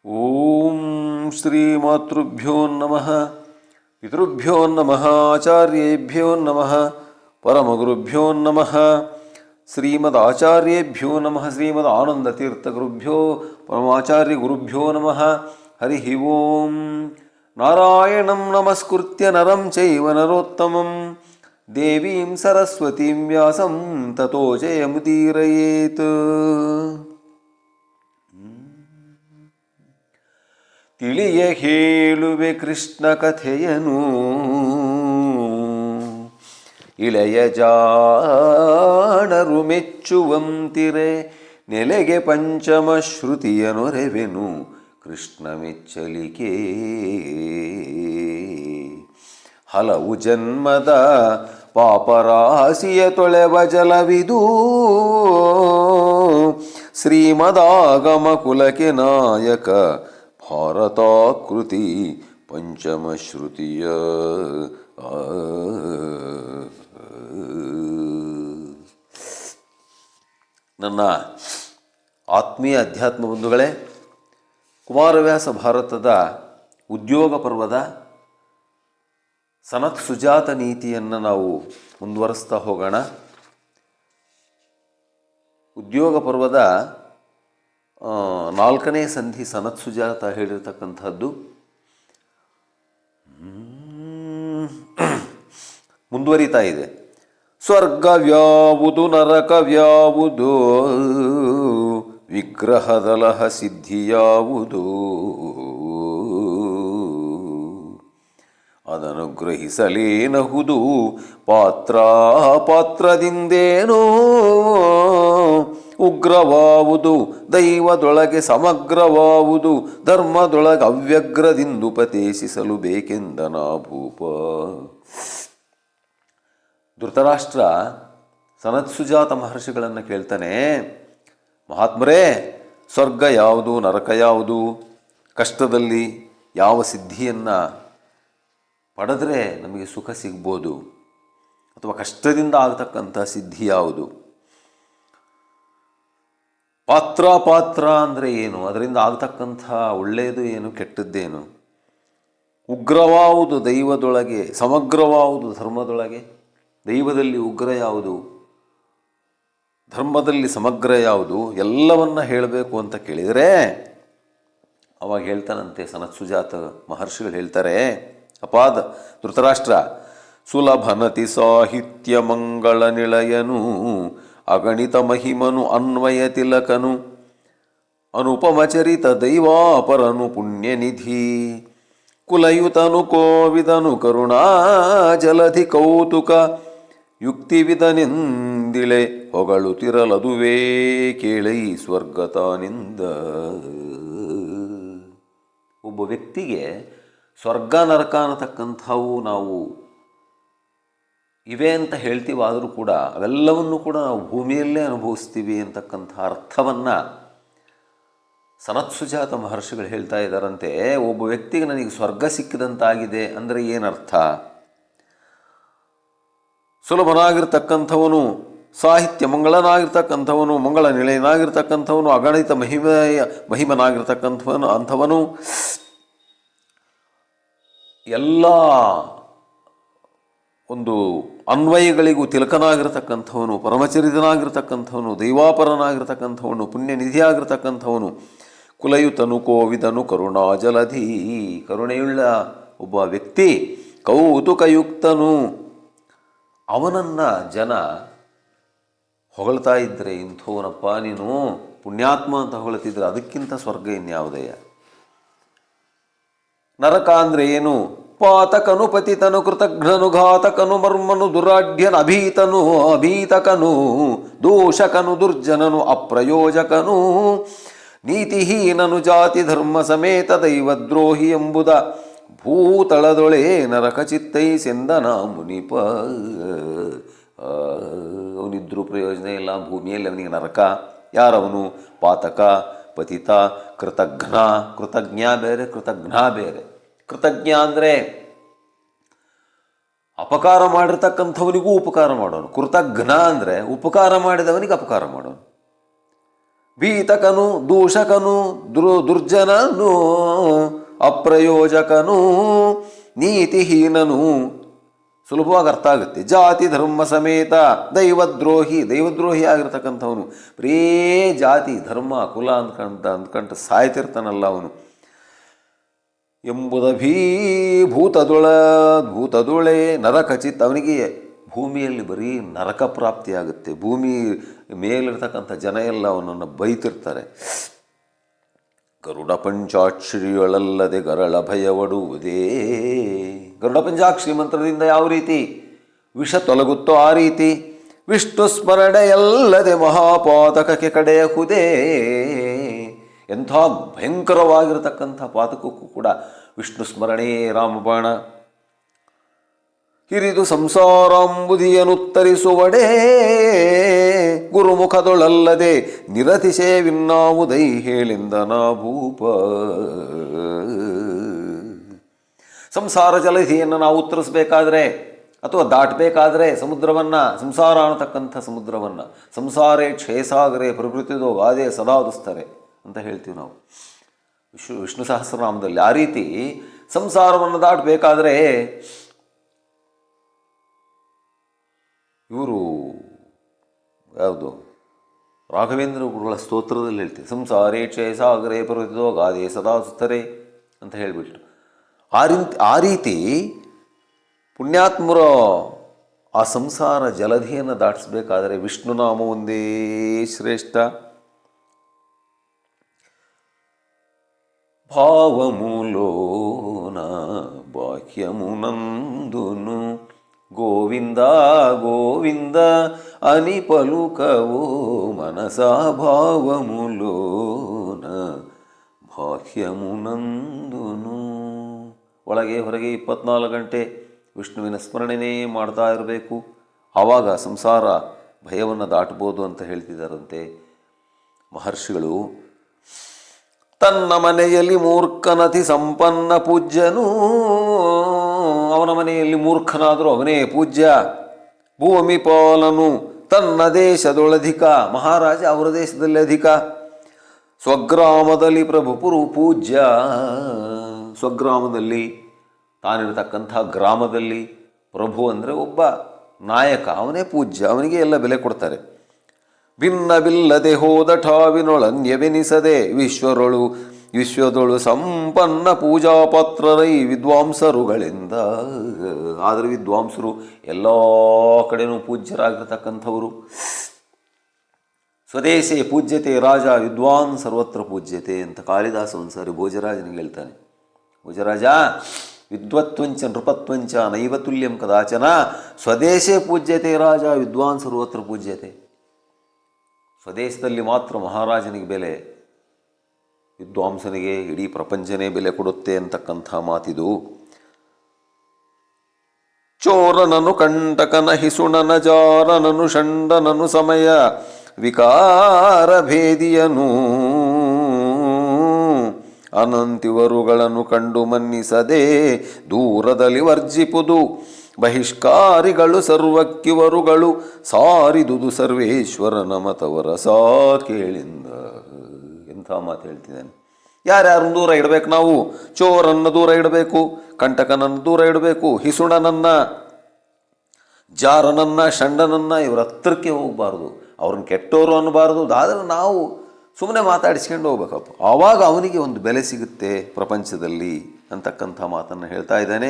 ಓಂ ಶ್ರೀ ಮಾತೃಭ್ಯೋ ನಮಃ ಪಿತೃಭ್ಯೋ ನಮಃ ಆಚಾರ್ಯೇಭ್ಯೋ ನಮಃ ಪರಮಗುರುಭ್ಯೋ ನಮಃ ಶ್ರೀಮದ್ ಆಚಾರ್ಯೇಭ್ಯೋ ನಮಃ ಶ್ರೀಮದ್ ಆನಂದತೀರ್ಥಗುರುಭ್ಯೋ ಪರಮಾಚಾರ್ಯಗುರುಭ್ಯೋ ನಮಃ ಹರಿ ಓಂ. ನಾರಾಯಣಂ ನಮಸ್ಕೃತ್ಯ ನರಂ ಚೈವ ನರೋತ್ತಮಂ ದೇವೀಂ ಸರಸ್ವತೀಂ ವ್ಯಾಸಂ ತತೋ ಜಯಮುದೀರಯೇತ್. ತಿಳಿಯ ಹೇಳುವೆ ಕೃಷ್ಣ ಕಥೆಯನು, ಇಳೆಯ ಜಾಣರು ಮೆಚ್ಚುವಂತಿರೆ, ನೆಲೆಗೆ ಪಂಚಮ ಶ್ರುತಿಯ ನೊರೆವೆನು ಕೃಷ್ಣ ಮೆಚ್ಚಲಿಕೆ. ಹಲವು ಜನ್ಮದ ಪಾಪರಾಶಿಯ ತೊಳೆವ ಜಲವಿದು, ಶ್ರೀಮದಾಗಮ ಕುಲಕ್ಕೆ ನಾಯಕ ಭಾರತಾಕೃತಿ ಪಂಚಮ ಶ್ರುತಿಯ. ನನ್ನ ಆತ್ಮೀಯ ಅಧ್ಯಾತ್ಮ ಬಂಧುಗಳೇ, ಕುಮಾರವ್ಯಾಸ ಭಾರತದ ಉದ್ಯೋಗ ಪರ್ವದ ಸನತ್ ಸುಜಾತ ನೀತಿಯನ್ನು ನಾವು ಮುಂದುವರಿಸ್ತಾ ಹೋಗೋಣ. ಉದ್ಯೋಗ ಪರ್ವದ 4ನೇ ಸಂಧಿ ಸನತ್ ಸುಜಾತ ಹೇಳಿರ್ತಕ್ಕಂಥದ್ದು. ಮುಂದುವರಿತಾ ಇದೆ. ಸ್ವರ್ಗವ್ಯಾವುದು ನರಕವ್ಯಾವುದು, ವಿಗ್ರಹದಲಹ ಸಿದ್ಧಿಯಾವುದು, ಅದನ್ನು ಗ್ರಹಿಸಲೇನಹುದು ಪಾತ್ರ ಪಾತ್ರದಿಂದೇನೋ. ಉಗ್ರವಾವುದು ದೈವದೊಳಗೆ ಸಮಗ್ರವಾವುದು, ಧರ್ಮದೊಳಗೆ ಅವ್ಯಗ್ರದಿಂದುಪದೇಶಿಸಲು ಬೇಕೆಂದನಾ ಭೂಪ. ಧೃತರಾಷ್ಟ್ರ ಸನತ್ ಸುಜಾತ ಮಹರ್ಷಿಗಳನ್ನು ಕೇಳ್ತಾನೆ, ಮಹಾತ್ಮರೇ, ಸ್ವರ್ಗ ಯಾವುದು, ನರಕ ಯಾವುದು, ಕಷ್ಟದಲ್ಲಿ ಯಾವ ಸಿದ್ಧಿಯನ್ನು ಪಡೆದರೆ ನಮಗೆ ಸುಖ ಸಿಗ್ಬೋದು, ಅಥವಾ ಕಷ್ಟದಿಂದ ಆಗತಕ್ಕಂಥ ಸಿದ್ಧಿ ಯಾವುದು, ಪಾತ್ರ ಅಂದರೆ ಏನು, ಅದರಿಂದ ಆಗತಕ್ಕಂಥ ಒಳ್ಳೆಯದು ಏನು, ಕೆಟ್ಟದ್ದೇನು, ಉಗ್ರವಾವುದು ದೈವದೊಳಗೆ, ಸಮಗ್ರವಾವುದು ಧರ್ಮದೊಳಗೆ, ದೈವದಲ್ಲಿ ಉಗ್ರ ಯಾವುದು, ಧರ್ಮದಲ್ಲಿ ಸಮಗ್ರ ಯಾವುದು, ಎಲ್ಲವನ್ನ ಹೇಳಬೇಕು ಅಂತ ಕೇಳಿದರೆ ಅವಾಗ ಹೇಳ್ತಾನಂತೆ ಸನತ್ ಸುಜಾತ ಮಹರ್ಷಿಗಳು ಹೇಳ್ತಾರೆ, ಅಪಾದ ಧೃತರಾಷ್ಟ್ರ, ಸುಲಭನತಿ ಸಾಹಿತ್ಯ ಮಂಗಳ ನಿಳಯನು, ಅಗಣಿತ ಮಹಿಮನು ಅನ್ವಯ ತಿಲಕನು, ಅನುಪಮಚರಿತ ದೈವಾಪರನು ಪುಣ್ಯನಿಧಿ, ಕುಲಯುತನು ಕೋವಿದನು ಕರುಣಾ ಜಲಧಿ ಕೌತುಕ, ಯುಕ್ತಿವಿದನೆಂದಿಳೆ ಹೊಗಳುತ್ತಿರಲದುವೇ ಕೇಳೈ ಸ್ವರ್ಗತಾನಿಂದ. ಒಬ್ಬ ವ್ಯಕ್ತಿಗೆ ಸ್ವರ್ಗ ನರಕ ಅನ್ನತಕ್ಕಂಥವು ನಾವು ಇವೆ ಅಂತ ಹೇಳ್ತೀವಾದರೂ ಕೂಡ ಅವೆಲ್ಲವನ್ನೂ ಕೂಡ ನಾವು ಭೂಮಿಯಲ್ಲೇ ಅನುಭವಿಸ್ತೀವಿ ಅಂತಕ್ಕಂಥ ಅರ್ಥವನ್ನು ಸನತ್ ಸುಜಾತ ಮಹರ್ಷಿಗಳು ಹೇಳ್ತಾ ಇದ್ದಾರಂತೆ. ಒಬ್ಬ ವ್ಯಕ್ತಿಗೆ ನನಗೆ ಸ್ವರ್ಗ ಸಿಕ್ಕಿದಂತಾಗಿದೆ ಅಂದರೆ ಏನರ್ಥ? ಸುಲಭನಾಗಿರ್ತಕ್ಕಂಥವನು, ಸಾಹಿತ್ಯ ಮಂಗಳನಾಗಿರ್ತಕ್ಕಂಥವನು, ಮಂಗಳ ನಿಳೆಯನಾಗಿರ್ತಕ್ಕಂಥವನು, ಅಗಣಿತ ಮಹಿಮನಾಗಿರ್ತಕ್ಕಂಥವನು, ಎಲ್ಲ ಒಂದು ಅನ್ವಯಗಳಿಗೂ ತಿಲಕನಾಗಿರ್ತಕ್ಕಂಥವನು, ಪರಮಚರಿತನಾಗಿರ್ತಕ್ಕಂಥವನು, ದೈವಾಪರನಾಗಿರ್ತಕ್ಕಂಥವನು, ಪುಣ್ಯನಿಧಿಯಾಗಿರ್ತಕ್ಕಂಥವನು, ಕುಲಯುತನು ಕೋವಿದನು ಕರುಣಾ ಜಲಧಿ, ಕರುಣೆಯುಳ್ಳ ಒಬ್ಬ ವ್ಯಕ್ತಿ, ಕೌತುಕಯುಕ್ತನು, ಅವನನ್ನು ಜನ ಹೊಗಳ್ತಾ ಇದ್ದರೆ, ಇಂಥವನಪ್ಪ ನೀನು ಪುಣ್ಯಾತ್ಮ ಅಂತ ಹೊಗಳ್ತಿದ್ರೆ ಅದಕ್ಕಿಂತ ಸ್ವರ್ಗ ಇನ್ಯಾವುದಯ್ಯ. ನರಕ ಅಂದರೆ ಏನು? ಪಾತಕನು ಪತಿತನು ಕೃತಘ್ನನು ಘಾತಕನು ಮರ್ಮನು ದುರಾಢ್ಯನು ಅಭೀತಕನು ದೋಷಕನು ದುರ್ಜನನು ಅಪ್ರಯೋಜಕನು ನೀತಿಹೀನನು ಜಾತಿ ಧರ್ಮ ಸಮೇತ ದೈವದ್ರೋಹಿ ಎಂಬುದ ಭೂತಳದೊಳೆ ನರಕ ಚಿತ್ತೈಸೆಂದನ ಮುನಿಪ. ಅವನಿದ್ರೂ ಪ್ರಯೋಜನ ಇಲ್ಲ, ಭೂಮಿಯಲ್ಲಿ ಅವನಿಗೆ ನರಕ. ಯಾರವನು? ಪಾತಕ, ಪತಿತ, ಕೃತಜ್ಞ ಬೇರೆ, ಕೃತಘ್ನ ಬೇರೆ. ಕೃತಜ್ಞ ಅಂದರೆ ಅಪಕಾರ ಮಾಡಿರ್ತಕ್ಕಂಥವನಿಗೂ ಉಪಕಾರ ಮಾಡೋನು. ಕೃತಘ್ನ ಅಂದರೆ ಉಪಕಾರ ಮಾಡಿದವನಿಗೆ ಅಪಕಾರ ಮಾಡೋನು. ಭೀತಕನು ದೂಷಕನು ದುರ್ಜನನು ಅಪ್ರಯೋಜಕನು ನೀತಿಹೀನನು. ಸುಲಭವಾಗಿ ಅರ್ಥ ಆಗುತ್ತೆ. ಜಾತಿ ಧರ್ಮ ಸಮೇತ ದೈವದ್ರೋಹಿ ಆಗಿರ್ತಕ್ಕಂಥವನು. ಬರೀ ಜಾತಿ ಧರ್ಮ ಕುಲ ಅಂದ್ಕಂಡು ಸಾಯ್ತಿರ್ತಾನಲ್ಲ ಅವನು. ಎಂಬುದಭೀ ಭೂತದುಳೆ ನರಕಚಿತ್, ಅವನಿಗೆ ಭೂಮಿಯಲ್ಲಿ ಬರೀ ನರಕ ಪ್ರಾಪ್ತಿಯಾಗುತ್ತೆ. ಭೂಮಿ ಮೇಲಿರ್ತಕ್ಕಂಥ ಜನ ಎಲ್ಲ ಅವನನ್ನು ಬೈತಿರ್ತಾರೆ. ಗರುಡ ಪಂಚಾಕ್ಷರಿಗಳಲ್ಲದೆ ಗರಳ ಭಯವಡುವುದೇ. ಗರುಡ ಪಂಚಾಕ್ಷರಿ ಮಂತ್ರದಿಂದ ಯಾವ ರೀತಿ ವಿಷ ತೊಲಗುತ್ತೋ ಆ ರೀತಿ ವಿಷ್ಣು ಸ್ಮರಣೆಯಲ್ಲದೆ ಮಹಾಪಾತಕಕ್ಕೆ ಕಡೆಯಹುದೇ. ಎಂಥ ಭಯಂಕರವಾಗಿರತಕ್ಕಂಥ ಪಾತಕಕ್ಕೂ ಕೂಡ ವಿಷ್ಣು ಸ್ಮರಣೆ ರಾಮಬಾಣ. ಹಿರಿದು ಸಂಸಾರಾಂಬುದಿಯನುತ್ತರಿಸುವಡೇ ಗುರುಮುಖದೊಳಲ್ಲದೆ ನಿರತಿಶೇವಿನ್ನಾವುದೈ ಹೇಳಿಂದನ ಭೂಪ. ಸಂಸಾರ ಜಲಧಿಯನ್ನು ನಾವು ಉತ್ತರಿಸಬೇಕಾದ್ರೆ ಅಥವಾ ದಾಟಬೇಕಾದ್ರೆ ಸಮುದ್ರವನ್ನು, ಸಂಸಾರ ಅನ್ನತಕ್ಕಂಥ ಸಮುದ್ರವನ್ನು, ಸಂಸಾರೇ ಕ್ಷಯಸಾಗರೇ ಪ್ರಕೃತಿದೋ ಗಾದೆ ಸದಾದಿಸ್ತಾರೆ ಅಂತ ಹೇಳ್ತೀವಿ ನಾವು ವಿಷ್ಣು ಸಹಸ್ರನಾಮದಲ್ಲಿ. ಆ ರೀತಿ ಸಂಸಾರವನ್ನು ದಾಟಬೇಕಾದ್ರೆ ಇವರು ಯಾವುದು ರಾಘವೇಂದ್ರ ಗುರುಗಳ ಸ್ತೋತ್ರದಲ್ಲಿ ಹೇಳ್ತೀವಿ, ಸಂಸಾರೇ ಕ್ಷಯಸಾಗರೇ ಪ್ರಕೃತಿದೋ ಗಾದೆ ಸದಾದಿಸ್ತಾರೆ ಅಂತ ಹೇಳಿಬಿಟ್ಟು. ಆ ರೀತಿ ಪುಣ್ಯಾತ್ಮರ ಆ ಸಂಸಾರ ಜಲಧಿಯನ್ನು ದಾಟಿಸ್ಬೇಕಾದರೆ ವಿಷ್ಣುನಾಮ ಒಂದೇ ಶ್ರೇಷ್ಠ. ಭಾವಮೂಲೋನ ಬಾಹ್ಯಮುನಂದುನು ಗೋವಿಂದ ಗೋವಿಂದ అని పలుకవో మనసా ಭಾವಮೂಲೋನ ಬಾಹ್ಯಮುನಂದುನು. ಒಳಗೆ ಹೊರಗೆ 24 ಗಂಟೆ ವಿಷ್ಣುವಿನ ಸ್ಮರಣೆನೇ ಮಾಡ್ತಾ ಇರಬೇಕು. ಆವಾಗ ಸಂಸಾರ ಭಯವನ್ನು ದಾಟಬೋದು ಅಂತ ಹೇಳ್ತಿದ್ದಾರಂತೆ ಮಹರ್ಷಿಗಳು. ತನ್ನ ಮನೆಯಲ್ಲಿ ಮೂರ್ಖನತಿ ಸಂಪನ್ನ ಪೂಜ್ಯನು. ಅವನ ಮನೆಯಲ್ಲಿ ಮೂರ್ಖನಾದರೂ ಅವನೇ ಪೂಜ್ಯ. ಭೂಮಿ ಪಾಲನು ತನ್ನ ದೇಶದೊಳಧಿಕ, ಮಹಾರಾಜ ಅವರ ದೇಶದಲ್ಲಿ ಅಧಿಕ. ಸ್ವಗ್ರಾಮದಲ್ಲಿ ಪ್ರಭುಪುರು ಪೂಜ್ಯ, ಸ್ವಗ್ರಾಮದಲ್ಲಿ ತಾನಿರತಕ್ಕಂಥ ಗ್ರಾಮದಲ್ಲಿ ಪ್ರಭು ಅಂದರೆ ಒಬ್ಬ ನಾಯಕ, ಅವನೇ ಪೂಜ್ಯ, ಅವನಿಗೆ ಎಲ್ಲ ಬೆಲೆ ಕೊಡ್ತಾರೆ. ಭಿನ್ನವಿಲ್ಲದೆ ಹೋದ ಠಾವಿನೊಳನ್ಯವೆನಿಸದೆ ವಿಶ್ವದೊಳು ಸಂಪನ್ನ ಪೂಜಾಪಾತ್ರರೈ ವಿದ್ವಾಂಸರುಗಳಿಂದ. ಆದರೆ ವಿದ್ವಾಂಸರು ಎಲ್ಲ ಕಡೆನೂ ಪೂಜ್ಯರಾಗಿರ್ತಕ್ಕಂಥವರು. ಸ್ವದೇಶೇ ಪೂಜ್ಯತೆ ರಾಜ ವಿದ್ವಾನ್ ಸರ್ವತ್ರ ಪೂಜ್ಯತೆ ಅಂತ ಕಾಳಿದಾಸ ಒಂದ್ಸಾರಿ ಭೋಜರಾಜನಿಗೆ ಹೇಳ್ತಾನೆ. ಭೋಜರಾಜ, ವಿದ್ವತ್ವಂಚ ನೃಪತ್ವಂಚ ನೈವ ತುಲ್ಯಂ ಕದಾಚನ, ಸ್ವದೇಶೇ ಪೂಜ್ಯತೆ ರಾಜ ವಿದ್ವಾನ್ ಸರ್ವತ್ರ ಪೂಜ್ಯತೆ. ಸ್ವದೇಶದಲ್ಲಿ ಮಾತ್ರ ಮಹಾರಾಜನಿಗೆ ಬೆಲೆ, ವಿದ್ವಾಂಸನಿಗೆ ಇಡೀ ಪ್ರಪಂಚನೇ ಬೆಲೆ ಕೊಡುತ್ತೆ ಅಂತಕ್ಕಂಥ ಮಾತಿದು. ಚೋರನನು ಕಂಟಕನ ಹಿಸುಣನ ಜಾರನನು ಷಂಡನನು ಸಮಯ ವಿಕಾರ ಭೇದಿಯನು. ಅನಂತಿವರುಗಳನ್ನು ಕಂಡು ಮನ್ನಿಸದೆ ದೂರದಲ್ಲಿ ವರ್ಜಿಪುದು. ಬಹಿಷ್ಕಾರಿಗಳು ಸರ್ವಕ್ಕಿವರುಗಳು ಸಾರಿದುದು ಸರ್ವೇಶ್ವರನ ಮತವರ ಸಾ ಕೇಳಿಂದ. ಎಂಥ ಮಾತು ಹೇಳ್ತಿದ್ದಾನೆ. ಯಾರ್ಯಾರನ್ನು ದೂರ ಇಡಬೇಕು ನಾವು? ಚೋರನ್ನು ದೂರ ಇಡಬೇಕು, ಕಂಟಕನನ್ನು ದೂರ ಇಡಬೇಕು, ಹಿಸುಣನನ್ನ, ಜಾರನನ್ನ, ಷಂಡನನ್ನ ಇವರ ಹತ್ರಕ್ಕೆ ಹೋಗಬಾರ್ದು, ಅವ್ರನ್ನ ಕೆಟ್ಟವರು ಅನ್ನಬಾರ್ದು. ಆದರೆ ನಾವು ಸುಮ್ಮನೆ ಮಾತಾಡಿಸ್ಕೊಂಡು ಹೋಗ್ಬೇಕಪ್ಪ, ಆವಾಗ ಅವನಿಗೆ ಒಂದು ಬೆಲೆ ಸಿಗುತ್ತೆ ಪ್ರಪಂಚದಲ್ಲಿ ಅಂತಕ್ಕಂಥ ಮಾತನ್ನು ಹೇಳ್ತಾ ಇದ್ದಾನೆ.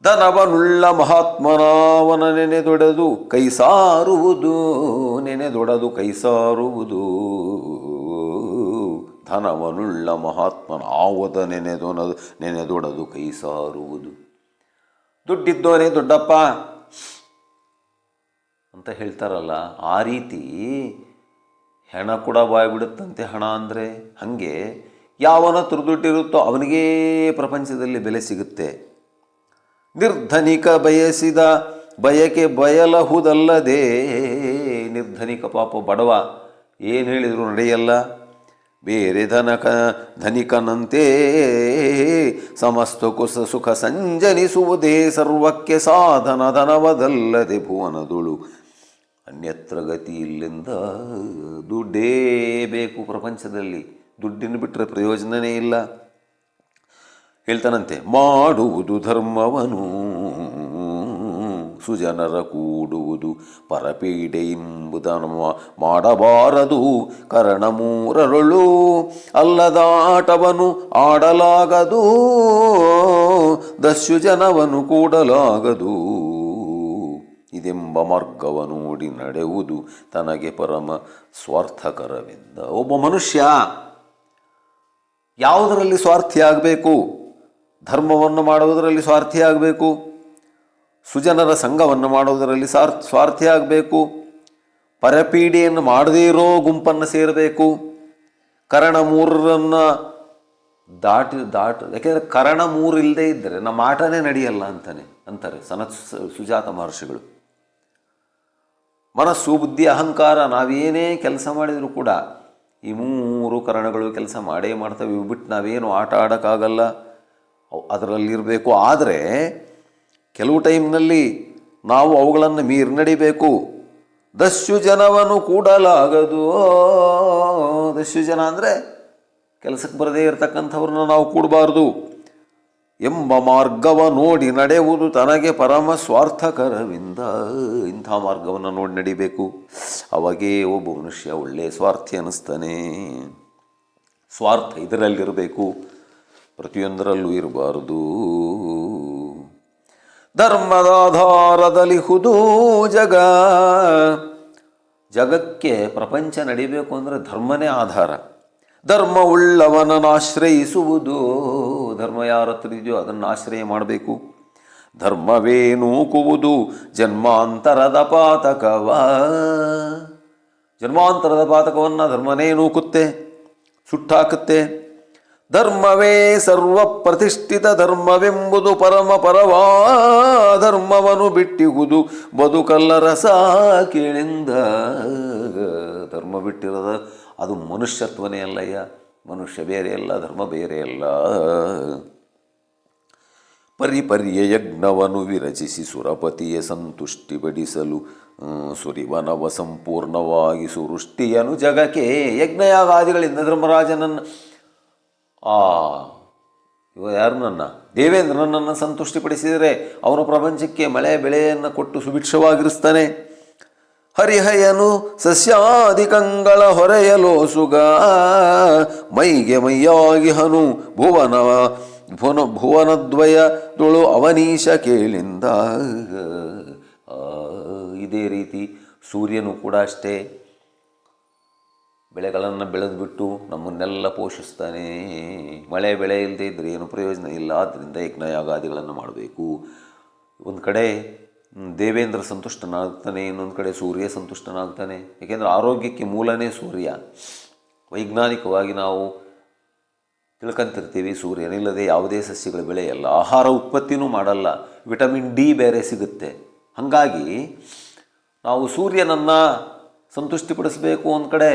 ಧನವನುಳ್ಳ ಮಹಾತ್ಮನಾವನ ನೆನೆದೊಡೆದು ಕೈಸಾರುವುದು, ನೆನೆದೊಡೆದು ಕೈಸಾರುವುದು. ಧನವನುಳ್ಳ ಮಹಾತ್ಮನಾವದ ನೆನೆದೊಡೆದು ಕೈಸಾರುವುದು. ದುಡ್ಡಿದ್ದೋನೇ ದೊಡ್ಡಪ್ಪ ಅಂತ ಹೇಳ್ತಾರಲ್ಲ, ಆ ರೀತಿ ಹೆಣ ಕೂಡ ಬಾಯಿ ಬಿಡುತ್ತಂತೆ. ಹಣ ಅಂದರೆ ಹಾಗೆ ಯಾವನ ಹತ್ರ ದುಡ್ಡಿರುತ್ತೋ ಅವನಿಗೇ ಪ್ರಪಂಚದಲ್ಲಿ ಬೆಲೆ ಸಿಗುತ್ತೆ. ನಿರ್ಧನಿಕ ಬಯಸಿದ ಬಯಕೆ ಬಯಲಹುದಲ್ಲದೆ. ನಿರ್ಧನಿಕ ಪಾಪ ಬಡವ ಏನು ಹೇಳಿದರೂ ನಡೆಯಲ್ಲ. ಬೇರೆ ಧನಿಕನಂತೆ ಸಮಸ್ತ ಸುಖ ಸಂಜನಿಸುವುದೇ ಸರ್ವಕ್ಕೆ ಸಾಧನ ಧನವದಲ್ಲದೆ ಭುವನದುಳು ಅನ್ಯತ್ರ ಗತಿ ಇಲ್ಲಿಂದ. ದುಡ್ಡೇ ಬೇಕು ಪ್ರಪಂಚದಲ್ಲಿ, ದುಡ್ಡಿನ ಬಿಟ್ಟರೆ ಪ್ರಯೋಜನವೇ ಇಲ್ಲ. ಹೇಳ್ತಾನಂತೆ, ಮಾಡುವುದು ಧರ್ಮವನು ಸುಜನರ ಕೂಡುವುದು ಪರಪೀಡೆ ಎಂಬುದನ್ನು ಮಾಡಬಾರದು. ಕರಣ ಮೂರರೊಳು ಅಲ್ಲದಾಟವನು ಆಡಲಾಗದು, ದಸ್ಯು ಜನವನು ಕೂಡಲಾಗದು. ಇದೆಂಬ ಮಾರ್ಗವನ್ನು ನೋಡಿ ನಡೆಯುವುದು ತನಗೆ ಪರಮ ಸ್ವಾರ್ಥಕರವೆಂದ. ಒಬ್ಬ ಮನುಷ್ಯ ಯಾವುದರಲ್ಲಿ ಸ್ವಾರ್ಥಿಯಾಗಬೇಕು? ಧರ್ಮವನ್ನು ಮಾಡುವುದರಲ್ಲಿ ಸ್ವಾರ್ಥಿಯಾಗಬೇಕು, ಸುಜನರ ಸಂಘವನ್ನು ಮಾಡುವುದರಲ್ಲಿ ಸ್ವಾರ್ಥಿಯಾಗಬೇಕು, ಪರಪೀಡಿಯನ್ನು ಮಾಡದೇ ಇರೋ ಗುಂಪನ್ನು ಸೇರಬೇಕು, ಕರಣ ಮೂರನ್ನು ಯಾಕೆಂದರೆ ಕರಣ ಮೂರು ಇಲ್ಲದೆ ಇದ್ದರೆ ನಮ್ಮ ಆಟನೇ ನಡೆಯಲ್ಲ ಅಂತಾರೆ ಸುಜಾತ ಮಹರ್ಷಿಗಳು. ಮನಸ್ಸು, ಬುದ್ಧಿ, ಅಹಂಕಾರ, ನಾವೇನೇ ಕೆಲಸ ಮಾಡಿದರೂ ಕೂಡ ಈ ಮೂರು ಕರಣಗಳು ಕೆಲಸ ಮಾಡೇ ಮಾಡ್ತವೆ. ಇವು ಬಿಟ್ಟು ನಾವೇನು ಆಟ ಆಡೋಕ್ಕಾಗಲ್ಲ, ಅದರಲ್ಲಿರಬೇಕು. ಆದರೆ ಕೆಲವು ಟೈಮ್ನಲ್ಲಿ ನಾವು ಅವುಗಳನ್ನು ಮೀರಿ ನಡಿಬೇಕು. ದಸ್ಯು ಜನವನ್ನು ಕೂಡಲಾಗದು. ದಸ್ಯು ಜನ ಅಂದರೆ ಕೆಲಸಕ್ಕೆ ಬರದೇ ಇರತಕ್ಕಂಥವ್ರನ್ನ ನಾವು ಕೂಡಬಾರ್ದು. ಎಂಬ ಮಾರ್ಗವ ನೋಡಿ ನಡೆಯುವುದು ತನಗೆ ಪರಮ ಸ್ವಾರ್ಥಕರವಿಂದ. ಇಂಥ ಮಾರ್ಗವನ್ನು ನೋಡಿ ನಡಿಬೇಕು. ಅವಾಗೇ ಒಬ್ಬ ಮನುಷ್ಯ ಒಳ್ಳೆಯ ಸ್ವಾರ್ಥಿ ಅನ್ನಿಸ್ತಾನೆ. ಸ್ವಾರ್ಥ ಇದರಲ್ಲಿರಬೇಕು, ಪ್ರತಿಯೊಂದರಲ್ಲೂ ಇರಬಾರದು. ಧರ್ಮದ ಆಧಾರದಲ್ಲಿ ಹುದು ಜಗಕ್ಕೆ ಪ್ರಪಂಚ ನಡಿಬೇಕು ಅಂದರೆ ಧರ್ಮನೇ ಆಧಾರ. ಧರ್ಮ ಉಳ್ಳವನನ್ನು ಆಶ್ರಯಿಸುವುದು. ಧರ್ಮ ಯಾರ ಹತ್ರ ಇದೆಯೋ ಅದನ್ನು ಆಶ್ರಯ ಮಾಡಬೇಕು. ಧರ್ಮವೇ ನೂಕುವುದು ಜನ್ಮಾಂತರದ ಪಾತಕವ. ಜನ್ಮಾಂತರದ ಪಾತಕವನ್ನು ಧರ್ಮನೇ ನೂಕುತ್ತೆ, ಸುಟ್ಟಾಕುತ್ತೆ. ಧರ್ಮವೇ ಸರ್ವ ಪ್ರತಿಷ್ಠಿತ ಧರ್ಮವೆಂಬುದು ಪರಮ ಪರವಾ ಧರ್ಮವನ್ನು ಬಿಟ್ಟಿಹುದು ಬದುಕಲ್ಲರ ಸಾಕಿಳಿಂದ. ಧರ್ಮ ಬಿಟ್ಟಿರೋದ ಅದು ಮನುಷ್ಯತ್ವನೇ ಅಲ್ಲಯ್ಯ. ಮನುಷ್ಯ ಬೇರೆ ಅಲ್ಲ, ಧರ್ಮ ಬೇರೆ ಅಲ್ಲ. ಪರಿಪರ್ಯ ಯಜ್ಞವನ್ನು ವಿರಚಿಸಿ ಸುರಪತಿಯ ಸಂತುಷ್ಟಿಪಡಿಸಲು ಸುರಿವನವ ಸಂಪೂರ್ಣವಾಗಿ ಸುವೃಷ್ಟಿಯನು ಜಗಕ್ಕೆ. ಯಜ್ಞಯಾಗಾದಿಗಳಿಂದ ಧರ್ಮರಾಜನನ್ನು ಯಾರನ್ನ ದೇವೇಂದ್ರನನ್ನು ಸಂತುಷ್ಟಿಪಡಿಸಿದರೆ ಅವನು ಪ್ರಪಂಚಕ್ಕೆ ಮಳೆ ಬೆಳೆಯನ್ನು ಕೊಟ್ಟು ಸುಭಿಕ್ಷವಾಗಿರಿಸ್ತಾನೆ. ಹರಿಹಯನು ಸಸ್ಯಾಧಿಕಂಗಳ ಹೊರೆಯಲೋ ಸುಗ ಮೈಗೆ ಮೈಯಾಗಿ ಹನು ಭುವನದ್ವಯದೊಳು ಅವನೀಶ ಕೇಳಿಂದ. ಇದೇ ರೀತಿ ಸೂರ್ಯನು ಕೂಡ ಅಷ್ಟೇ, ಬೆಳೆಗಳನ್ನು ಬೆಳೆದುಬಿಟ್ಟು ನಮ್ಮನ್ನೆಲ್ಲ ಪೋಷಿಸ್ತಾನೆ. ಮಳೆ ಬೆಳೆ ಇಲ್ಲದೆ ಇದ್ದರೆ ಏನು ಪ್ರಯೋಜನ ಇಲ್ಲ. ಆದ್ದರಿಂದ ಯಜ್ಞಯಾಗಾದಿಗಳನ್ನು ಮಾಡಬೇಕು. ಒಂದು ಕಡೆ ದೇವೇಂದ್ರ ಸಂತುಷ್ಟನಾಗ್ತಾನೆ, ಇನ್ನೊಂದು ಕಡೆ ಸೂರ್ಯ ಸಂತುಷ್ಟನಾಗ್ತಾನೆ. ಏಕೆಂದರೆ ಆರೋಗ್ಯಕ್ಕೆ ಮೂಲನೇ ಸೂರ್ಯ. ವೈಜ್ಞಾನಿಕವಾಗಿ ನಾವು ತಿಳ್ಕೊಂತಿರ್ತೀವಿ, ಸೂರ್ಯನಿಲ್ಲದೆ ಯಾವುದೇ ಸಸ್ಯಗಳು ಬೆಳೆಯಲ್ಲ, ಆಹಾರ ಉತ್ಪತ್ತಿನೂ ಮಾಡಲ್ಲ, ವಿಟಮಿನ್ ಡಿ ಬೇರೆ ಸಿಗುತ್ತೆ. ಹಾಗಾಗಿ ನಾವು ಸೂರ್ಯನನ್ನು ಸಂತುಷ್ಟಿಪಡಿಸಬೇಕು. ಒಂದು ಕಡೆ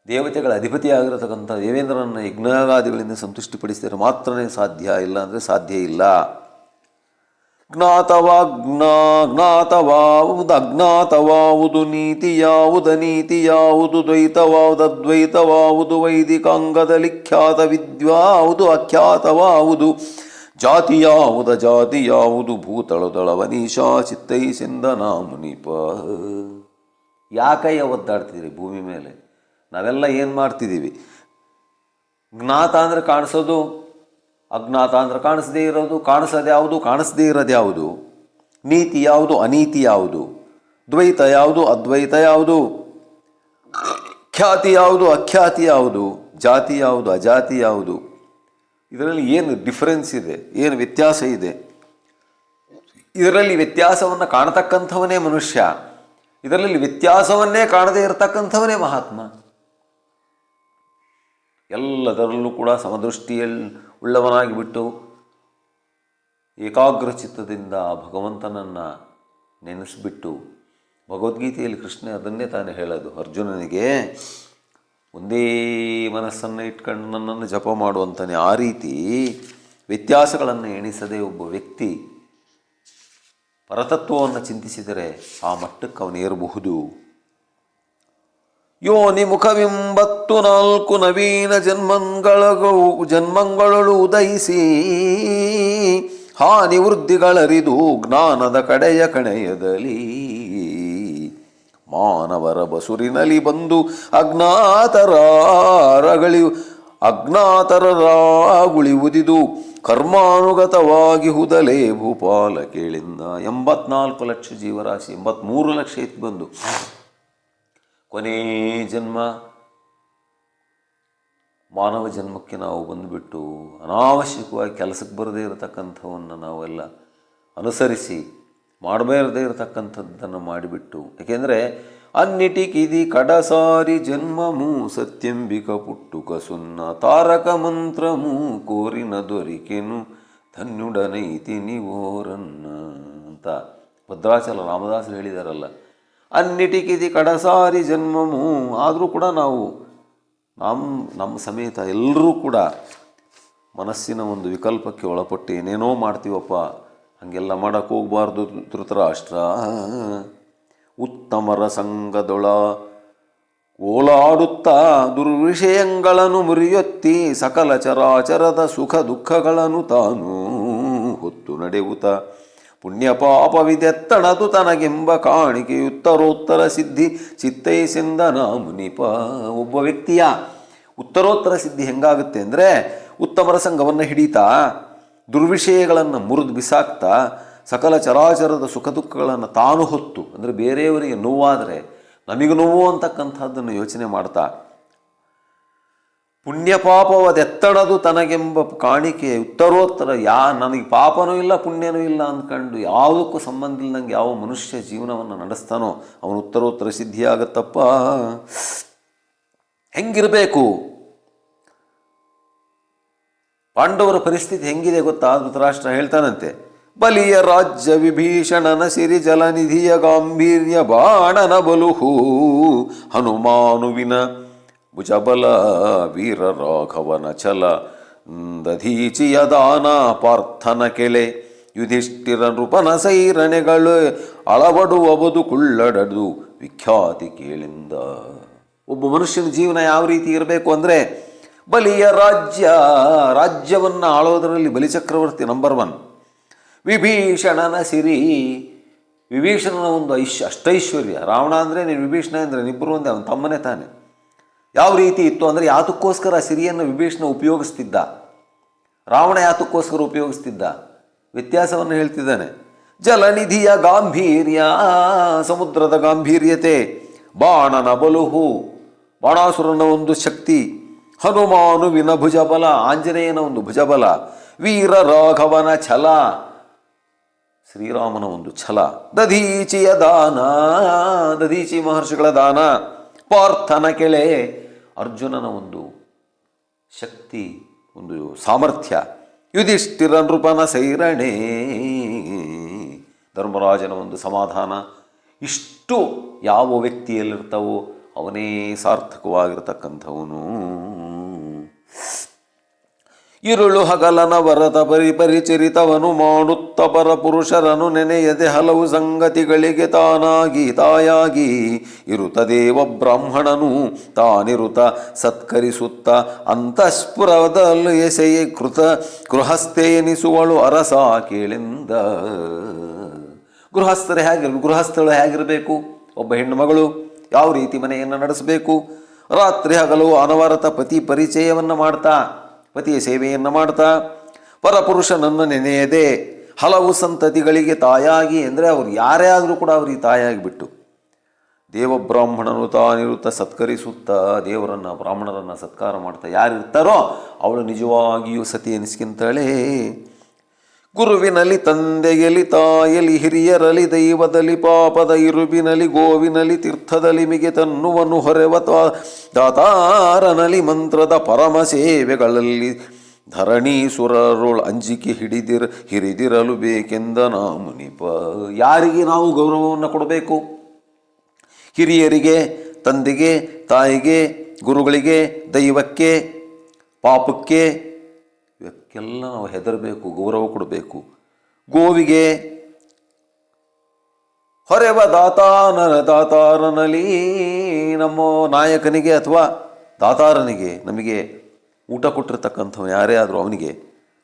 ದೇವತೆಗಳ ಅಧಿಪತಿಯಾಗಿರತಕ್ಕಂಥ ದೇವೇಂದ್ರನನ್ನು ಯಜ್ಞಯಾಗಾದಿಗಳಿಂದ ಸಂತುಷ್ಟಿಪಡಿಸಿದರೆ ಮಾತ್ರನೇ ಸಾಧ್ಯ, ಇಲ್ಲ ಅಂದರೆ ಸಾಧ್ಯ ಇಲ್ಲ. ಜ್ಞಾತವಾವುದು ಅಜ್ಞಾತವಾವುದು, ನೀತಿ ಯಾವುದು ಅನೀತಿ ಯಾವುದು, ದ್ವೈತವಾವುದು ಅದ್ವೈತವಾವುದು, ವೈದಿಕಾಂಗದಲ್ಲಿ ಖ್ಯಾತ ವಿದ್ಯಾವುದು ಅಖ್ಯಾತವಾವುದು, ಜಾತಿ ಯಾವುದು ಜಾತಿ ಯಾವುದು, ಭೂತಳದಳವನೀಶಾ ಚಿತ್ತೈಸಿಂದ ಮುನಿಪ. ಯಾಕಯ್ಯ ಒದ್ದಾಡ್ತಿದ್ದೀರಿ ಭೂಮಿ ಮೇಲೆ? ನಾವೆಲ್ಲ ಏನು ಮಾಡ್ತಿದ್ದೀವಿ? ಜ್ಞಾತ ಅಂದರೆ ಕಾಣಿಸೋದು, ಅಜ್ಞಾತ ಅಂದರೆ ಕಾಣಿಸದೇ ಇರೋದು. ಕಾಣಿಸೋದು ಯಾವುದು, ಕಾಣಿಸದೇ ಇರೋದು ಯಾವುದು? ನೀತಿ ಯಾವುದು, ಅನೀತಿ ಯಾವುದು? ದ್ವೈತ ಯಾವುದು, ಅದ್ವೈತ ಯಾವುದು? ಖ್ಯಾತಿ ಯಾವುದು, ಅಖ್ಯಾತಿ ಯಾವುದು? ಜಾತಿ ಯಾವುದು, ಅಜಾತಿ ಯಾವುದು? ಇದರಲ್ಲಿ ಏನು ಡಿಫರೆನ್ಸ್ ಇದೆ, ಏನು ವ್ಯತ್ಯಾಸ ಇದೆ? ಇದರಲ್ಲಿ ವ್ಯತ್ಯಾಸವನ್ನು ಕಾಣತಕ್ಕಂಥವನೇ ಮನುಷ್ಯ. ಇದರಲ್ಲಿ ವ್ಯತ್ಯಾಸವನ್ನೇ ಕಾಣದೇ ಇರತಕ್ಕಂಥವನೇ ಮಹಾತ್ಮ. ಎಲ್ಲದರಲ್ಲೂ ಕೂಡ ಸಮದೃಷ್ಟಿಯಲ್ಲಿ ಉಳ್ಳವನಾಗಿಬಿಟ್ಟು ಏಕಾಗ್ರ ಚಿತ್ತದಿಂದ ಭಗವಂತನನ್ನು ನೆನೆಸಿಬಿಟ್ಟು, ಭಗವದ್ಗೀತೆಯಲ್ಲಿ ಕೃಷ್ಣ ಅದನ್ನೇ ತಾನೇ ಹೇಳೋದು ಅರ್ಜುನನಿಗೆ, ಒಂದೇ ಮನಸ್ಸನ್ನು ಇಟ್ಕೊಂಡು ನನ್ನನ್ನು ಜಪ ಮಾಡುವಂತಾನೆ. ಆ ರೀತಿ ವ್ಯತ್ಯಾಸಗಳನ್ನು ಎಣಿಸದೆ ಒಬ್ಬ ವ್ಯಕ್ತಿ ಪರತತ್ವವನ್ನು ಚಿಂತಿಸಿದರೆ ಆ ಮಟ್ಟಕ್ಕೆ ಅವನೇರಬಹುದು. ಯೋನಿ ಮುಖವಿಂಬತ್ತು ನಾಲ್ಕು ನವೀನ ಜನ್ಮಗಳು ಉದಯಿಸಿ ಹಾನಿ ವೃದ್ಧಿಗಳರಿದು ಜ್ಞಾನದ ಕಡೆಯ ಕಣೆಯದಲ್ಲಿ ಮಾನವರ ಬಸುರಿನಲ್ಲಿ ಬಂದು ಅಜ್ಞಾತರರಾಗುಳಿವುದಿದು ಕರ್ಮಾನುಗತವಾಗಿ ಹುದಲೇ ಭೂಪಾಲ ಕೇಳಿಂದ. 84 ಲಕ್ಷ ಜೀವರಾಶಿ, 83 ಲಕ್ಷ ಇತ್ತು ಬಂದು ಕೊನೇ ಜನ್ಮ ಮಾನವ ಜನ್ಮಕ್ಕೆ ನಾವು ಬಂದುಬಿಟ್ಟು ಅನಾವಶ್ಯಕವಾಗಿ ಕೆಲಸಕ್ಕೆ ಬರದೇ ಇರತಕ್ಕಂಥವನ್ನು ನಾವೆಲ್ಲ ಅನುಸರಿಸಿ ಮಾಡಬೇರದೇ ಇರತಕ್ಕಂಥದ್ದನ್ನು ಮಾಡಿಬಿಟ್ಟು, ಏಕೆಂದರೆ ಅನ್ನಿಟಿಕಿದಿ ಕಡಸಾರಿ ಜನ್ಮಮೂ ಸತ್ಯಂಬಿಕ ಪುಟ್ಟುಕ ಸುನ್ನ ತಾರಕ ಮಂತ್ರಮೂ ಕೋರಿನ ದೊರಿಕೆನು ಧನ್ಯುಡನೈತಿ ನೀವೋರನ್ನ ಅಂತ ಭದ್ರಾಚಲ ರಾಮದಾಸರು ಹೇಳಿದಾರಲ್ಲ. ಅನ್ನಿಟಿಕಿದಿ ಕಡಸಾರಿ ಜನ್ಮಮೂ. ಆದರೂ ಕೂಡ ನಾವು ನಮ್ಮ ಸಮೇತ ಎಲ್ಲರೂ ಕೂಡ ಮನಸ್ಸಿನ ಒಂದು ವಿಕಲ್ಪಕ್ಕೆ ಒಳಪಟ್ಟು ಏನೇನೋ ಮಾಡ್ತೀವಪ್ಪ. ಹಾಗೆಲ್ಲ ಮಾಡೋಕ್ಕೆ ಹೋಗಬಾರ್ದು ಧೃತರಾಷ್ಟ್ರ. ಉತ್ತಮರ ಸಂಘದೊಳ ಓಲಾಡುತ್ತಾ ದುರ್ವಿಷಯಗಳನ್ನು ಮುರಿಯೊತ್ತಿ ಸಕಲ ಚರಾಚರದ ಸುಖ ದುಃಖಗಳನ್ನು ತಾನು ಹೊತ್ತು ನಡೆಯುತ್ತ ಪುಣ್ಯ ಪಾಪವಿದೆತ್ತಣದು ತನಗೆಂಬ ಕಾಣಿಕೆ ಉತ್ತರೋತ್ತರ ಸಿದ್ಧಿ ಚಿತ್ತೈಸೆಂದನ ಮುನಿಪ. ಒಬ್ಬ ವ್ಯಕ್ತಿಯ ಉತ್ತರೋತ್ತರ ಸಿದ್ಧಿ ಹೆಂಗಾಗುತ್ತೆ ಅಂದರೆ, ಉತ್ತಮರ ಸಂಘವನ್ನು ಹಿಡಿತಾ ದುರ್ವಿಷಯಗಳನ್ನು ಮುರಿದು ಬಿಸಾಕ್ತಾ ಸಕಲ ಚರಾಚರದ ಸುಖ ದುಃಖಗಳನ್ನು ತಾನು ಹೊತ್ತು, ಅಂದರೆ ಬೇರೆಯವರಿಗೆ ನೋವಾದರೆ ನಮಗೆ ನೋವು ಅಂತಕ್ಕಂಥದ್ದನ್ನು ಯೋಚನೆ ಮಾಡ್ತಾ ಪುಣ್ಯ ಪಾಪವದೆತ್ತಣದು ತನಗೆಂಬ ಕಾಣಿಕೆ ಉತ್ತರೋತ್ತರ ನನಗೆ ಪಾಪನೂ ಇಲ್ಲ ಪುಣ್ಯನೂ ಇಲ್ಲ ಅಂದ್ಕೊಂಡು ಯಾವುದಕ್ಕೂ ಸಂಬಂಧ ಇಲ್ಲದಂಗೆ ಯಾವ ಮನುಷ್ಯ ಜೀವನವನ್ನು ನಡೆಸ್ತಾನೋ ಅವನು ಉತ್ತರೋತ್ತರ ಸಿದ್ಧಿಯಾಗತ್ತಪ್ಪ. ಹೆಂಗಿರಬೇಕು ಪಾಂಡವರ ಪರಿಸ್ಥಿತಿ ಹೆಂಗಿದೆ ಗೊತ್ತಾ? ಧೃತರಾಷ್ಟ್ರ ಹೇಳ್ತಾನಂತೆ, ಬಲಿಯ ರಾಜ್ಯ ವಿಭೀಷಣನ ಸಿರಿ ಜಲನಿಧಿಯ ಗಾಂಭೀರ್ಯ ಬಾಣನ ಬಲುಹು ಹನುಮಾನುವಿನ ಭುಜಬಲ ವೀರ ರಾಘವನ ಛಲ ದಧೀಚಿಯ ದಾನ ಪಾರ್ಥನ ಕೆಲೆ ಯುಧಿಷ್ಠಿರ ನೃಪನ ಸೈರಣೆಗಳು ಅಳವಡುವಬದು ಕುಳ್ಳಡದು ವಿಖ್ಯಾತಿ ಕೇಳಿಂದ. ಒಬ್ಬ ಮನುಷ್ಯನ ಜೀವನ ಯಾವ ರೀತಿ ಇರಬೇಕು ಅಂದರೆ, ಬಲಿಯ ರಾಜ್ಯವನ್ನು ಆಳೋದರಲ್ಲಿ ಬಲಿಚಕ್ರವರ್ತಿ ನಂಬರ್ 1. ವಿಭೀಷಣನ ಸಿರಿ, ವಿಭೀಷಣನ ಒಂದು ಅಷ್ಟೈಶ್ವರ್ಯ. ರಾವಣ ಅಂದರೆ ನೀನು ವಿಭೀಷಣ ಅಂದರೆ ಇಬ್ಬರು ಒಂದೇ, ಅವನ ತಮ್ಮನೇ ತಾನೆ. ಯಾವ ರೀತಿ ಇತ್ತು ಅಂದರೆ, ಯಾತಕ್ಕೋಸ್ಕರ ಸಿರಿಯನ್ನು ವಿಭೀಷಣ ಉಪಯೋಗಿಸ್ತಿದ್ದ, ರಾವಣ ಯಾತಕ್ಕೋಸ್ಕರ ಉಪಯೋಗಿಸ್ತಿದ್ದ, ವ್ಯತ್ಯಾಸವನ್ನು ಹೇಳ್ತಿದ್ದಾನೆ. ಜಲನಿಧಿಯ ಗಾಂಭೀರ್ಯ, ಸಮುದ್ರದ ಗಾಂಭೀರ್ಯತೆ, ಬಾಣನ ಬಲುಹು, ಬಾಣಾಸುರನ ಒಂದು ಶಕ್ತಿ, ಹನುಮಾನುವಿನ ಭುಜಬಲ, ಆಂಜನೇಯನ ಒಂದು ಭುಜಬಲ, ವೀರ ರಾಘವನ ಛಲ, ಶ್ರೀರಾಮನ ಒಂದು ಛಲ, ದಧೀಚಿಯ ದಾನ, ದಧೀಚಿ ಮಹರ್ಷಿಗಳ ದಾನ, ಪಾರ್ಥನ ಕೆಳೆ, ಅರ್ಜುನನ ಒಂದು ಶಕ್ತಿ, ಒಂದು ಸಾಮರ್ಥ್ಯ, ಯುಧಿಷ್ಠಿರ ನೃಪನ ಸೈರಣೆ, ಧರ್ಮರಾಜನ ಒಂದು ಸಮಾಧಾನ. ಇಷ್ಟು ಯಾವ ವ್ಯಕ್ತಿಯಲ್ಲಿರ್ತಾವೋ ಅವನೇ ಸಾರ್ಥಕವಾಗಿರ್ತಕ್ಕಂಥವನು. ಇರುಳು ಹಗಲನ ವರತ ಪರಿಚರಿತವನು ಮಾಡುತ್ತ ಪರ ಪುರುಷರನು ನೆನೆಯದೆ ಹಲವು ಸಂಗತಿಗಳಿಗೆ ತಾಯಾಗಿ ಇರುತ್ತದೇವ ಬ್ರಾಹ್ಮಣನು ತಾನಿರುತ್ತ ಸತ್ಕರಿಸುತ್ತ ಅಂತಃಸ್ಫುರದಲ್ಲಿ ಎಸೆಯೇ ಗೃಹಸ್ಥೆನಿಸುವಳು ಅರಸ ಕೇಳಿಂದ. ಗೃಹಸ್ಥಳು ಹೇಗಿರಬೇಕು? ಒಬ್ಬ ಹೆಣ್ಣು ಮಗಳು ಯಾವ ರೀತಿ ಮನೆಯನ್ನು ನಡೆಸಬೇಕು? ರಾತ್ರಿ ಹಗಲು ಅನವರತ ಪತಿ ಪರಿಚಯವನ್ನು ಮಾಡ್ತಾ, ಪತಿಯ ಸೇವೆಯನ್ನು ಮಾಡ್ತಾ, ಪರಪುರುಷನನ್ನು ನೆನೆಯದೆ ಹಲವು ಸಂತತಿಗಳಿಗೆ ತಾಯಾಗಿ, ಅಂದರೆ ಅವರು ಯಾರೇ ಆದರೂ ಕೂಡ ಅವರಿಗೆ ತಾಯಾಗಿಬಿಟ್ಟು ದೇವಬ್ರಾಹ್ಮಣನು ತಾನಿರುತ್ತ ಸತ್ಕರಿಸುತ್ತಾ, ದೇವರನ್ನು ಬ್ರಾಹ್ಮಣರನ್ನು ಸತ್ಕಾರ ಮಾಡ್ತಾ ಯಾರಿರ್ತಾರೋ ಅವಳು ನಿಜವಾಗಿಯೂ ಸತಿ ಎನಿಸ್ಕಿಂತಾಳೆ. ಗುರುವಿನಲ್ಲಿ ತಂದೆಯಲಿ ತಾಯಲಿ ಹಿರಿಯರಲಿ ದೈವದಲ್ಲಿ ಪಾಪದ ಇರುಬಿನಲಿ ಗೋವಿನಲಿ ತೀರ್ಥದಲ್ಲಿ ಮಿಗೆ ತನ್ನುವನು ಹೊರೆವ ದಾತಾರನಲಿ ಮಂತ್ರದ ಪರಮ ಸೇವೆಗಳಲ್ಲಿ ಧರಣೀಸುರರುಳ್ ಅಂಜಿಕೆ ಹಿರಿದಿರಲು ಬೇಕೆಂದ ನಾ ಮುನಿಪ. ಯಾರಿಗೆ ನಾವು ಗೌರವವನ್ನು ಕೊಡಬೇಕು? ಹಿರಿಯರಿಗೆ, ತಂದೆಗೆ, ತಾಯಿಗೆ, ಗುರುಗಳಿಗೆ, ದೈವಕ್ಕೆ, ಪಾಪಕ್ಕೆ, ಇವಕ್ಕೆಲ್ಲ ನಾವು ಹೆದರಬೇಕು, ಗೌರವ ಕೊಡಬೇಕು. ಗೋವಿಗೆ, ಹೊರೆವ ದಾತಾರನಲ್ಲಿ ನಮ್ಮ ನಾಯಕನಿಗೆ ಅಥವಾ ದಾತಾರನಿಗೆ ನಮಗೆ ಊಟ ಕೊಟ್ಟಿರ್ತಕ್ಕಂಥವು ಯಾರೇ ಆದರೂ ಅವನಿಗೆ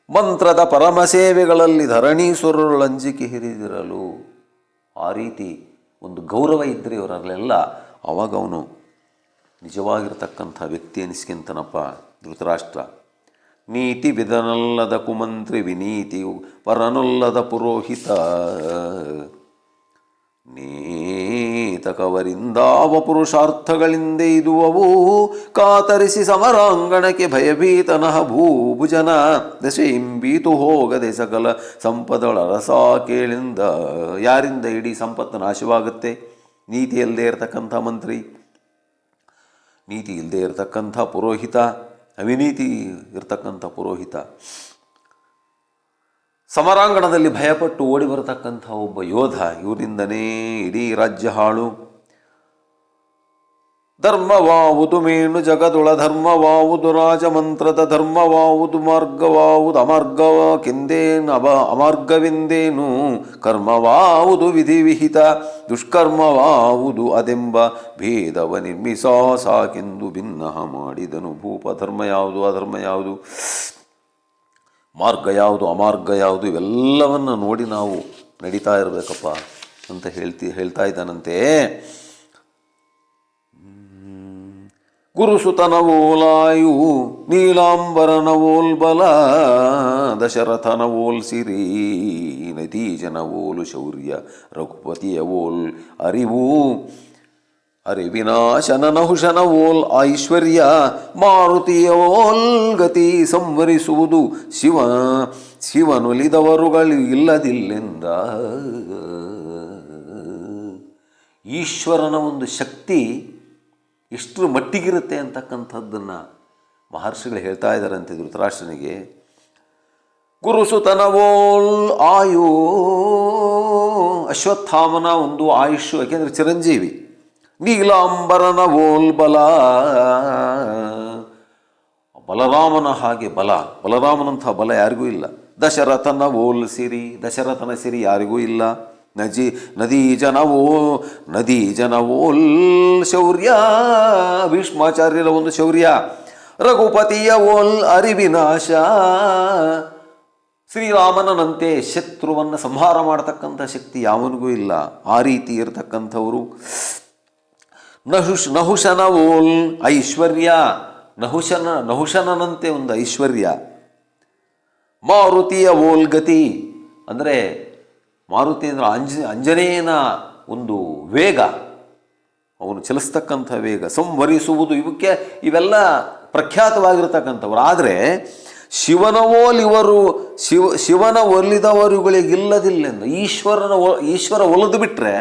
ಮಂತ್ರದ ಪರಮ ಸೇವೆಗಳಲ್ಲಿ ಧರಣೀಶ್ವರರು ಅಂಜಿಕೆ ಹಿರಿದಿರಲು ಆ ರೀತಿ ಒಂದು ಗೌರವ ಇದ್ದರೆ ಇವರಲ್ಲೆಲ್ಲ ಆವಾಗ ಅವನು ನಿಜವಾಗಿರ್ತಕ್ಕಂಥ ವ್ಯಕ್ತಿ ಅನಿಸ್ಕೊಂತನಪ್ಪ ಧೃತರಾಷ್ಟ್ರ. ನೀತಿ ವಿಧನಲ್ಲದ ಕುಮಂತ್ರಿ ವಿನೀತಿ ಪರನೊಲ್ಲದ ಪುರೋಹಿತ ನೇತಕವರಿಂದಾವ ಪುರುಷಾರ್ಥಗಳಿಂದ ಇದುವವು ಕಾತರಿಸಿ ಸಮರಾಂಗಣಕ್ಕೆ ಭಯಭೀತನಃ ಭೂಭುಜನ ದಶೆಂಬೀತು ಹೋಗದೆ ಸಕಲ ಸಂಪದಳ ರಸ ಕೇಳಿಂದ. ಯಾರಿಂದ ಇಡೀ ಸಂಪತ್ತು ನಾಶವಾಗುತ್ತೆ? ನೀತಿ ಇಲ್ಲದೆ ಇರತಕ್ಕಂಥ ಮಂತ್ರಿ, ನೀತಿ ಇಲ್ಲದೆ ಇರತಕ್ಕಂಥ ಪುರೋಹಿತ, ಅವಿನೀತಿ ಇರತಕ್ಕಂಥ ಪುರೋಹಿತ, ಸಮರಾಂಗಣದಲ್ಲಿ ಭಯಪಟ್ಟು ಓಡಿ ಬರತಕ್ಕಂಥ ಒಬ್ಬ ಯೋಧ, ಇವರಿಂದನೇ ಇಡೀ ರಾಜ್ಯ ಹಾಳು. ಧರ್ಮವಾವುದು ಮೇಣು ಜಗದೊಳ ಧರ್ಮವಾವುದು ರಾಜಮಂತ್ರದ ಧರ್ಮವಾವುದು ಮಾರ್ಗವಾವುದು ಅಮಾರ್ಗಕ್ಕೆಂದೇನು ಅಮಾರ್ಗವೆಂದೇನು ಕರ್ಮವಾವುದು ವಿಧಿವಿಹಿತ ದುಷ್ಕರ್ಮವಾವುದು ಅದೆಂಬ ಭೇದವ ನಿರ್ಮಿಸಾ ಸಾಕೆಂದು ಭಿನ್ನ ಮಾಡಿದನು ಭೂಪ. ಧರ್ಮ ಯಾವುದು, ಅಧರ್ಮ ಯಾವುದು, ಮಾರ್ಗ ಯಾವುದು, ಅಮಾರ್ಗ ಯಾವುದು, ಇವೆಲ್ಲವನ್ನು ನೋಡಿ ನಾವು ನಡೀತಾ ಇರಬೇಕಪ್ಪ ಅಂತ ಹೇಳ್ತಾ ಇದ್ದಾನಂತೆ. ಗುರುಸುತನವೋಲಾಯು ನೀಲಾಂಬರನವೋಲ್ ಬಲ ದಶರಥನವೋಲ್ ಸಿರಿ ನತೀಜನವೋಲು ಶೌರ್ಯ ರಘುಪತಿಯವೋಲ್ ಅರಿವು ಅರಿವಿನಾಶನ ನಹುಶನವೋಲ್ ಐಶ್ವರ್ಯ ಮಾರುತಿಯವೋಲ್ ಗತಿ ಸಂವರಿಸುವುದು ಶಿವನೊಲಿದವರುಗಳು ಇಲ್ಲದಿಲ್ಲೆಂದ. ಈಶ್ವರನ ಒಂದು ಶಕ್ತಿ ಎಷ್ಟರ ಮಟ್ಟಿಗಿರುತ್ತೆ ಅಂತಕ್ಕಂಥದ್ದನ್ನು ಮಹರ್ಷಿಗಳು ಹೇಳ್ತಾ ಇದ್ದಾರಂತೆ ಧೃತರಾಷ್ಟ್ರನಿಗೆ. ಗುರುಸುತನವೋಲ್ ಆಯು, ಅಶ್ವತ್ಥಾಮನ ಒಂದು ಆಯುಷ್, ಯಾಕೆಂದರೆ ಚಿರಂಜೀವಿ. ನೀಲಾಂಬರನ ಓಲ್ ಬಲ, ಬಲರಾಮನ ಹಾಗೆ ಬಲ, ಬಲರಾಮನಂಥ ಬಲ ಯಾರಿಗೂ ಇಲ್ಲ. ದಶರಥನ ಓಲ್ ಸಿರಿ, ದಶರಥನ ಸಿರಿ ಯಾರಿಗೂ ಇಲ್ಲ. ನದಿ ಜನವೋಲ್ ಶೌರ್ಯ, ಭೀಷ್ಮಾಚಾರ್ಯರ ಒಂದು ಶೌರ್ಯ. ರಘುಪತಿಯ ಓಲ್ ಅರಿವಿನಾಶ, ಶ್ರೀರಾಮನಂತೆ ಶತ್ರುವನ್ನು ಸಂಹಾರ ಮಾಡತಕ್ಕಂಥ ಶಕ್ತಿ ಯಾವನಿಗೂ ಇಲ್ಲ. ಆ ರೀತಿ ಇರತಕ್ಕಂಥವರು. ನಹುಶನ ಓಲ್ ಐಶ್ವರ್ಯ, ನಹುಶನಂತೆ ಒಂದು ಐಶ್ವರ್ಯ. ಮಾರುತಿಯ ಓಲ್ ಗತಿ, ಅಂದರೆ ಮಾರುತಿ ಅಂದರೆ ಅಂಜನೇಯನ ಒಂದು ವೇಗ, ಅವನು ಚಲಿಸ್ತಕ್ಕಂಥ ವೇಗ, ಸಂವರಿಸುವುದು, ಇವೆಲ್ಲ ಪ್ರಖ್ಯಾತವಾಗಿರ್ತಕ್ಕಂಥವ್ರು. ಆದರೆ ಶಿವನ ಒಲಿದವರುಗಳಿಗಿಲ್ಲದಿಲ್ಲೆಂದು, ಈಶ್ವರ ಒಲಿದು ಬಿಟ್ಟರೆ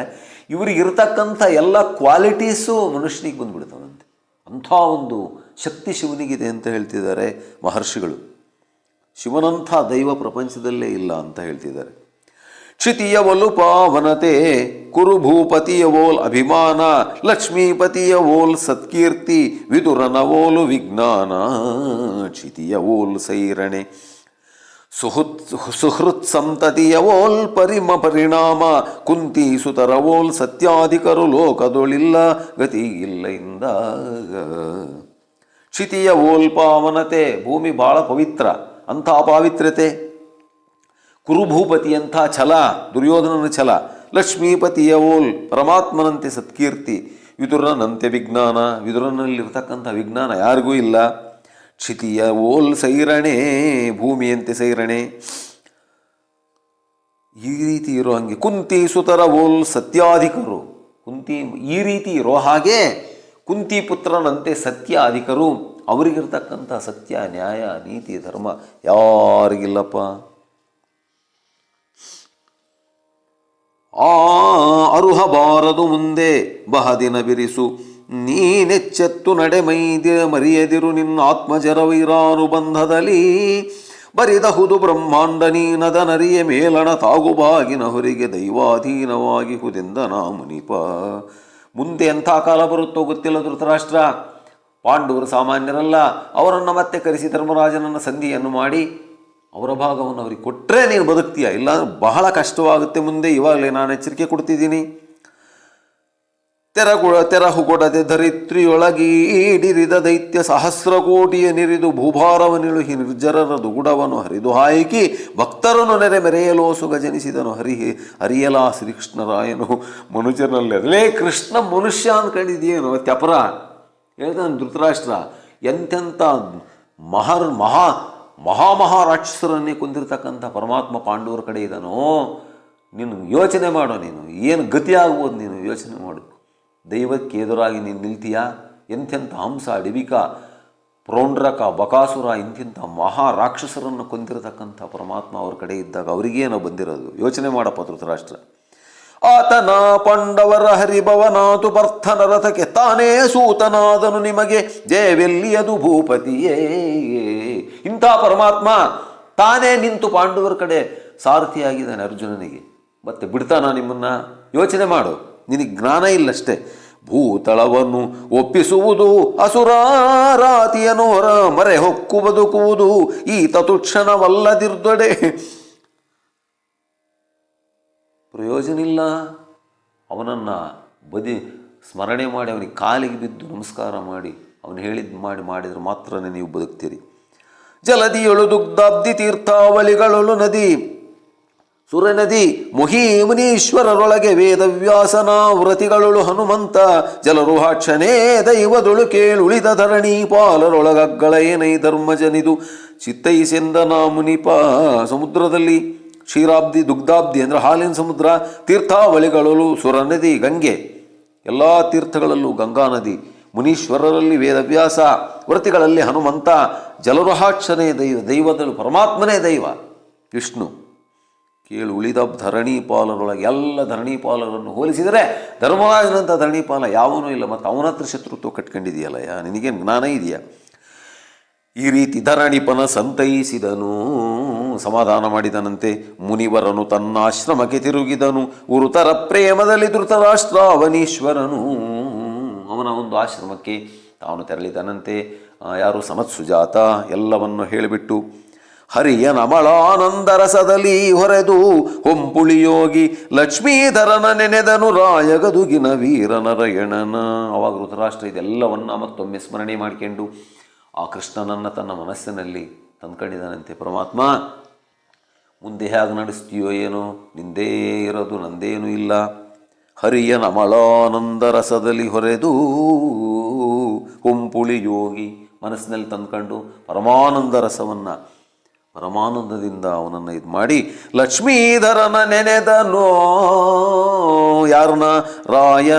ಇವರಿಗಿರ್ತಕ್ಕಂಥ ಎಲ್ಲ ಕ್ವಾಲಿಟೀಸು ಮನುಷ್ಯನಿಗೆ ಬಂದುಬಿಡ್ತಾವಂತೆ. ಅಂಥ ಒಂದು ಶಕ್ತಿ ಶಿವನಿಗಿದೆ ಅಂತ ಹೇಳ್ತಿದ್ದಾರೆ ಮಹರ್ಷಿಗಳು. ಶಿವನಂಥ ದೈವ ಪ್ರಪಂಚದಲ್ಲೇ ಇಲ್ಲ ಅಂತ ಹೇಳ್ತಿದ್ದಾರೆ. ಕ್ಷಿತಿಯ ಒಲು ಪಾವನತೆ ಕುರುಭೂಪತಿಯ ಓಲ್ ಅಭಿಮಾನ, ಲಕ್ಷ್ಮೀಪತಿಯ ಓಲ್ ಸತ್ಕೀರ್ತಿ, ವಿದುರನ ಓಲು ವಿಜ್ಞಾನ, ಕ್ಷಿತಿಯ ಓಲ್ ಸೈರಣೆ, ಸುಹೃತ್ ಸಂತತಿಯ ಓಲ್ ಪರಿಣಾಮ, ಕುಂತಿ ಸುತರ ಓಲ್ ಸತ್ಯಾಧಿಕರು ಲೋಕದೊಳಿಲ್ಲ ಗತಿ ಇಲ್ಲ ಇಂದ. ಕ್ಷಿತಿಯ ಓಲ್ ಪಾವನತೆ, ಭೂಮಿ ಭಾಳ ಪವಿತ್ರ, ಅಂಥ ಅಪಾವಿತ್ರತೆ. ಕುರುಭೂಪತಿಯಂಥ ಛಲ, ದುರ್ಯೋಧನನ ಛಲ. ಲಕ್ಷ್ಮೀಪತಿಯ ಓಲ್ ಪರಮಾತ್ಮನಂತೆ ಸತ್ಕೀರ್ತಿ, ವಿದುರನಂತೆ ವಿಜ್ಞಾನ, ವಿದುರನಲ್ಲಿರ್ತಕ್ಕಂಥ ವಿಜ್ಞಾನ ಯಾರಿಗೂ ಇಲ್ಲ. ಕ್ಷಿತಿಯ ಓಲ್ ಸೈರಣೆ, ಭೂಮಿಯಂತೆ ಸೈರಣೆ. ಈ ರೀತಿ ಇರೋ ಹಾಗೆ ಕುಂತಿ ಸುತರ ಓಲ್ ಸತ್ಯಾಧಿಕರು, ಕುಂತಿ ಈ ರೀತಿ ಇರೋ ಹಾಗೆ ಕುಂತಿ ಪುತ್ರನಂತೆ ಸತ್ಯ ಅಧಿಕರು, ಅವರಿಗಿರ್ತಕ್ಕಂಥ ಸತ್ಯ, ನ್ಯಾಯ, ನೀತಿ, ಧರ್ಮ ಯಾರಿಗಿಲ್ಲಪ್ಪ. ಅರುಹಬಾರದು ಮುಂದೆ ಬಹದಿನ ಬಿರಿಸು, ನೀನೆಚ್ಚೆತ್ತು ನಡೆ ಮರಿಯದಿರು ನಿನ್ನ ಆತ್ಮಜರವೈರಾನುಬಂಧದಲ್ಲಿ, ಬರಿದಹುದು ಬ್ರಹ್ಮಾಂಡ ನೀನದ ನರಿಯ ಮೇಲಣ ತಾಗುಬಾಗಿನ ಹೊರಿಗೆ ದೈವಾಧೀನವಾಗಿ ಹುದೆಂದ ನಾ ಮುನಿಪ. ಮುಂದೆ ಎಂಥ ಕಾಲ ಬರುತ್ತೋ ಗೊತ್ತಿಲ್ಲ ಧೃತರಾಷ್ಟ್ರ. ಪಾಂಡವರು ಸಾಮಾನ್ಯರಲ್ಲ, ಅವರನ್ನು ಮತ್ತೆ ಕರೆಸಿ ಧರ್ಮರಾಜನನ್ನು ಸಂಧಿಯನ್ನು ಮಾಡಿ ಅವರ ಭಾಗವನ್ನು ಅವ್ರಿಗೆ ಕೊಟ್ಟರೆ ನೀನು ಬದುಕ್ತೀಯ, ಇಲ್ಲ ಬಹಳ ಕಷ್ಟವಾಗುತ್ತೆ ಮುಂದೆ. ಇವಾಗಲೇ ನಾನು ಎಚ್ಚರಿಕೆ ಕೊಡ್ತಿದ್ದೀನಿ. ತೆರಹುಗೊಡದೆ ಧರಿತ್ರಿಯೊಳಗೀಡಿರಿದ ದೈತ್ಯ ಸಹಸ್ರಕೋಟಿಯ ನಿರಿದು ಭೂಭಾರವನಿಳುಹಿ ನಿರ್ಜರರ ದುಗುಡವನು ಹರಿದು ಹಾಯಿಕಿ ಭಕ್ತರನ್ನು ನೆರೆ ಮೆರೆಯಲೋಸುಗ ಜನಿಸಿದನು ಹರಿಯಲಾ ಶ್ರೀಕೃಷ್ಣರಾಯನು ಮನುಜನಲ್ಲಿ ಅದೇ ಕೃಷ್ಣ ಮನುಷ್ಯ ಅಂದ್ಕೊಂಡಿದ್ಯೇನು ತ್ಯಪರ ಹೇಳ್ತಾನೆ ಧೃತರಾಷ್ಟ್ರ. ಎಂತೆಂಥ ಮಹಾರಾಕ್ಷಸರನ್ನೇ ಕೊಂದಿರ್ತಕ್ಕಂಥ ಪರಮಾತ್ಮ ಪಾಂಡವರ ಕಡೆ ಇದ್ದಾನೋ. ನೀನು ಯೋಚನೆ ಮಾಡೋ, ನೀನು ಏನು ಗತಿ ಆಗ್ಬೋದು ನೀನು ಯೋಚನೆ ಮಾಡು. ದೈವಕ್ಕೆ ಎದುರಾಗಿ ನೀನು ನಿಲ್ತೀಯಾ? ಎಂಥೆಂಥ ಹಂಸ, ಡಿಬಿಕ, ಪ್ರೌಂಡ್ರಕ, ಬಕಾಸುರ ಇಂತಿಂಥ ಮಹಾರಾಕ್ಷಸರನ್ನು ಕೊಂದಿರತಕ್ಕಂಥ ಪರಮಾತ್ಮ ಅವ್ರ ಕಡೆ ಇದ್ದಾಗ ಅವರಿಗೇನೋ ಬಂದಿರೋದು. ಯೋಚನೆ ಮಾಡಪ್ಪ ಧೃತರಾಷ್ಟ್ರ. ಆತನ ಪಾಂಡವರ ಹರಿಭವನಾತು ಪರ್ಥನ ರಥಕ್ಕೆ ತಾನೇ ಸೂತನಾದನು ನಿಮಗೆ ಜಯವೆಲ್ಲಿಯದು ಭೂಪತಿಯೇ. ಇಂಥ ಪರಮಾತ್ಮ ತಾನೇ ನಿಂತು ಪಾಂಡವರ ಕಡೆ ಸಾರಥಿಯಾಗಿದ್ದಾನೆ ಅರ್ಜುನನಿಗೆ. ಮತ್ತೆ ಬಿಡ್ತಾನ ನಿಮ್ಮನ್ನು? ಯೋಚನೆ ಮಾಡು, ನಿನಗೆ ಜ್ಞಾನ ಇಲ್ಲಷ್ಟೇ. ಭೂತಳವನ್ನು ಒಪ್ಪಿಸುವುದು ಅಸುರಾರಾತಿಯನು ಹೊರ ಮರೆ ಹೊಕ್ಕು ಬದುಕುವುದು ಈ ತತುಕ್ಷಣವಲ್ಲದಿರ್ದೊಡೆ. ಪ್ರಯೋಜನ ಇಲ್ಲ. ಅವನನ್ನು ಸ್ಮರಣೆ ಮಾಡಿ ಅವನಿಗೆ ಕಾಲಿಗೆ ಬಿದ್ದು ನಮಸ್ಕಾರ ಮಾಡಿ ಅವನು ಹೇಳಿದ್ದು ಮಾಡಿದರೆ ಮಾತ್ರ ನೀವು ಬದುಕ್ತೀರಿ. ಜಲದಿಯೊಳು ದುಗ್ಧಾಬ್ಧಿ ತೀರ್ಥಾವಳಿಗಳೊಳು ನದಿ ಸುರನದಿ ಮುನೀಶ್ವರರೊಳಗೆ ವೇದವ್ಯಾಸನ ವ್ರತಿಗಳೊಳು ಹನುಮಂತ ಜಲರುಹಾಕ್ಷನೇ ದೈವದೊಳು ಕೇಳುಳಿದ ಧರಣಿ ಪಾಲರೊಳಗಗ್ಗಳ ಏನೈ ಧರ್ಮಜನಿದು ಚಿತ್ತೈಸೆಂದನ ಮುನಿಪ. ಸಮುದ್ರದಲ್ಲಿ ಕ್ಷೀರಾಬ್ಧಿ ದುಗ್ಧಾಬ್ಧಿ ಅಂದರೆ ಹಾಲಿನ ಸಮುದ್ರ, ತೀರ್ಥಾವಳಿಗಳಲ್ಲೂ ಸುರನದಿ ಗಂಗೆ, ಎಲ್ಲ ತೀರ್ಥಗಳಲ್ಲೂ ಗಂಗಾ ನದಿ, ಮುನೀಶ್ವರರಲ್ಲಿ ವೇದವ್ಯಾಸ, ವ್ರತಿಗಳಲ್ಲಿ ಹನುಮಂತ, ಜಲರುಹಾಕ್ಷನೇ ದೈವದಲ್ಲೂ ಪರಮಾತ್ಮನೇ ದೈವ ವಿಷ್ಣು. ಕೇಳು ಉಳಿದ ಧರಣೀಪಾಲರೊಳಗೆ ಎಲ್ಲ ಧರಣೀಪಾಲರನ್ನು ಹೋಲಿಸಿದರೆ ಧರ್ಮರಾಜನಂಥ ಧರಣೀಪಾಲ ಯಾವನೂ ಇಲ್ಲ. ಮತ್ತು ಅವನ ಹತ್ರ ಶತ್ರುತ್ವ ಕಟ್ಕೊಂಡಿದೆಯಲ್ಲ, ನಿನಗೇನು ಜ್ಞಾನ ಇದೆಯಾ? ಈ ರೀತಿ ಧರಣಿಪನ ಸಂತೈಸಿದನು, ಸಮಾಧಾನ ಮಾಡಿದನಂತೆ. ಮುನಿವರನು ತನ್ನ ಆಶ್ರಮಕ್ಕೆ ತಿರುಗಿದನು, ಉರುತರ ಪ್ರೇಮದಲ್ಲಿ ಧೃತರಾಷ್ಟ್ರಾವನೀಶ್ವರನು ಅವನ ಒಂದು ಆಶ್ರಮಕ್ಕೆ ತಾನು ತೆರಳಿದನಂತೆ. ಯಾರು? ಸನತ್ಸುಜಾತ. ಎಲ್ಲವನ್ನು ಹೇಳಿಬಿಟ್ಟು ಹರಿಯನ ಮಳಾನಂದರಸದಲ್ಲಿ ಹೊರೆದು ಹೊಂಪುಳಿಯೋಗಿ ಲಕ್ಷ್ಮೀಧರನ ನೆನೆದನು ರಾಯಗದುಗಿನ ವೀರನರಯಣನ. ಅವಾಗ ಧೃತರಾಷ್ಟ್ರ ಇದೆಲ್ಲವನ್ನ ಮತ್ತೊಮ್ಮೆ ಸ್ಮರಣೆ ಮಾಡಿಕೊಂಡು ಆ ಕೃಷ್ಣನನ್ನು ತನ್ನ ಮನಸ್ಸಿನಲ್ಲಿ ತಂದ್ಕೊಂಡಿದ್ದಾನಂತೆ. ಪರಮಾತ್ಮ, ಮುಂದೆ ಹೇಗೆ ನಡೆಸ್ತೀಯೋ ಏನೋ, ನಿಂದೇ ಇರೋದು ನಂದೇನೂ ಇಲ್ಲ. ಹರಿಯನ ಮಳಾನಂದ ರಸದಲ್ಲಿ ಹೊರೆದು ಹೊಂಪುಳಿ ಯೋಗಿ ಮನಸ್ಸಿನಲ್ಲಿ ತಂದ್ಕೊಂಡು ಪರಮಾನಂದ ರಸವನ್ನು ಪರಮಾನಂದದಿಂದ ಅವನನ್ನು ಇದು ಮಾಡಿ ಲಕ್ಷ್ಮೀಧರನ ನೆನೆದನೋ. ಯಾರನ್ನ? ರಾಯ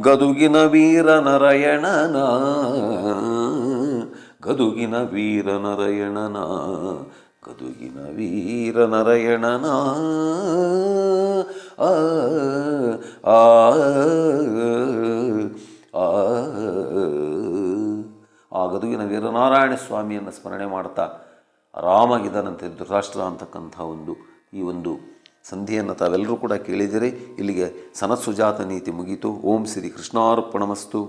ಗದುಗಿನ ವೀರನರಯಣನ. ಗದುಗಿನ ವೀರನರಯಣನ, ಗದುಗಿನ ವೀರನರಯಣನ. ಆ ಗದುಗಿನ ವೀರನಾರಾಯಣ ಸ್ವಾಮಿಯನ್ನು ಸ್ಮರಣೆ ಮಾಡ್ತಾ ಆರಾಮಾಗಿದ್ದಾನಂತೆ ಧೃತರಾಷ್ಟ್ರ ಅಂತಕ್ಕಂಥ ಈ ಒಂದು ಸಂಧಿಯನ್ನು ತಾವೆಲ್ಲರೂ ಕೂಡ ಕೇಳಿದರೆ ಇಲ್ಲಿಗೆ ಸನತ್ಸುಜಾತ ನೀತಿ ಮುಗೀತು. ಓಂ ಶ್ರೀ ಕೃಷ್ಣಾರ್ಪಣಮಸ್ತು.